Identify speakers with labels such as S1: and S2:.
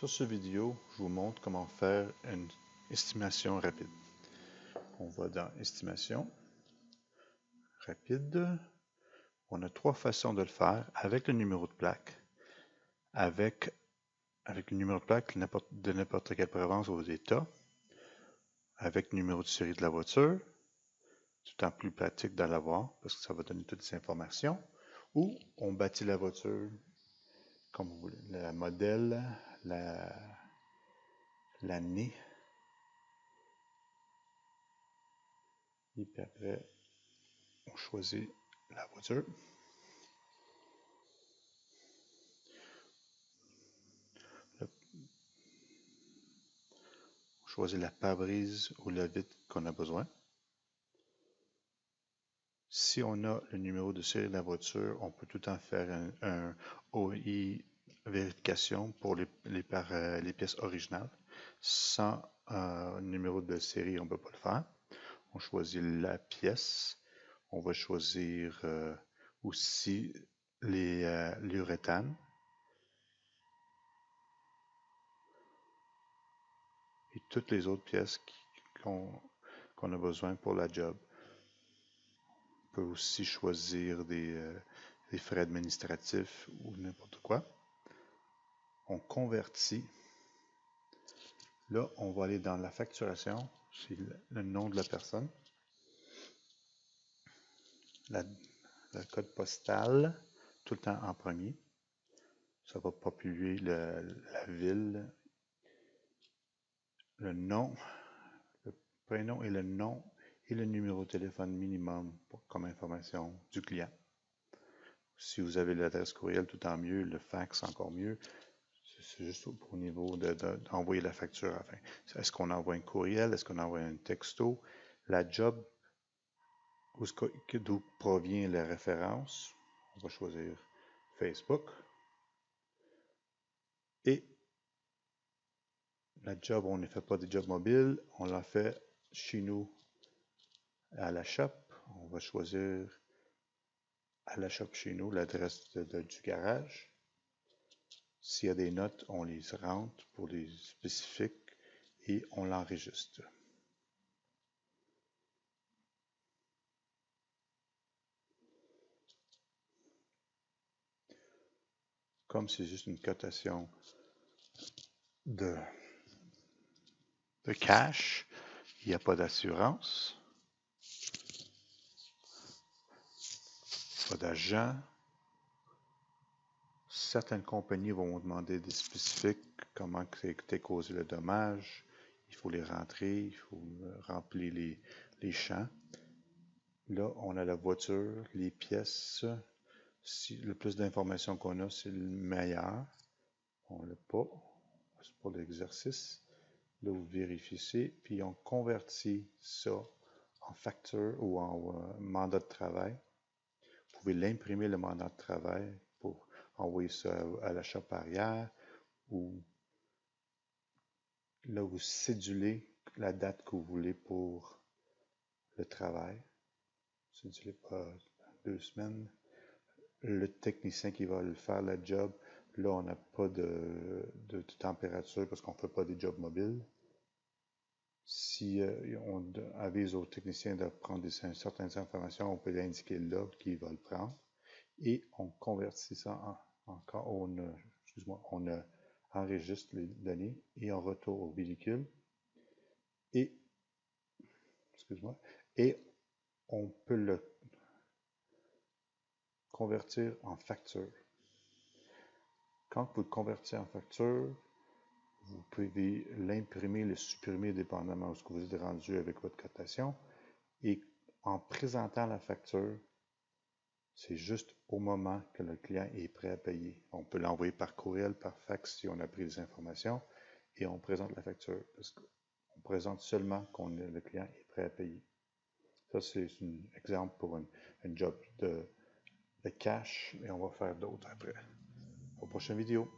S1: Sur cette vidéo, je vous montre comment faire une estimation rapide. On va dans Estimation rapide. On a trois façons de le faire avec le numéro de plaque, avec le numéro de plaque de n'importe quelle province ou État, avec le numéro de série de la voiture, tout en plus pratique d'en l'avoir parce que ça va donner toutes les informations, ou on bâtit la voiture comme vous voulez, le modèle, l'année, et puis après, on choisit la voiture. On choisit la pare-brise ou la vitre qu'on a besoin. Si on a le numéro de série de la voiture, on peut tout le temps faire un OI vérification pour les pièces originales. Sans numéro de série, on ne peut pas le faire. On choisit la pièce. On va choisir aussi l'uréthane. Et toutes les autres pièces qu'on a besoin pour la job. On peut aussi choisir des frais administratifs ou n'importe quoi. On convertit. Là, on va aller dans la facturation. C'est le nom de la personne. Le code postal, tout le temps en premier. Ça va populer la ville. Le nom, le prénom et le nom et le numéro de téléphone minimum comme information du client. Si vous avez l'adresse courriel, tout en mieux. Le fax, encore mieux. C'est juste au niveau d'envoyer la facture à la fin. Est-ce qu'on envoie un courriel? Est-ce qu'on envoie un texto? La job, d'où provient la référence? On va choisir Facebook. Et la job, on ne fait pas des jobs mobiles. On l'a fait chez nous à la shop. On va choisir à la shop chez nous l'adresse du garage. S'il y a des notes, on les rentre pour les spécifiques et on l'enregistre. Comme c'est juste une cotation de cash, il n'y a pas d'assurance, pas d'agent. Certaines compagnies vont vous demander des spécifiques, comment t'es causé le dommage. Il faut les rentrer, il faut remplir les champs. Là, on a la voiture, les pièces. Si le plus d'informations qu'on a, c'est le meilleur. On ne l'a pas. C'est pour l'exercice. Là, vous vérifiez, puis on convertit ça en facture ou en mandat de travail. Vous pouvez l'imprimer, le mandat de travail, pour envoyer ça à la shop arrière, ou là, vous cédulez la date que vous voulez pour le travail. Cédulez pas 2 semaines. Le technicien qui va le faire, la job, là, on n'a pas de température parce qu'on ne fait pas des jobs mobiles. Si on avise au technicien de prendre certaines informations, on peut l'indiquer là qu'il va le prendre. Et on convertit ça on enregistre les données et on retourne au véhicule. Et, et on peut le convertir en facture. Quand vous le convertissez en facture, vous pouvez l'imprimer, le supprimer dépendamment de ce que vous êtes rendu avec votre cotation. Et en présentant la facture, c'est juste au moment que le client est prêt à payer. On peut l'envoyer par courriel, par fax si on a pris les informations et on présente la facture parce qu'on présente seulement quand le client est prêt à payer. Ça, c'est un exemple pour une job de cash et on va faire d'autres après. Aux prochaines vidéos.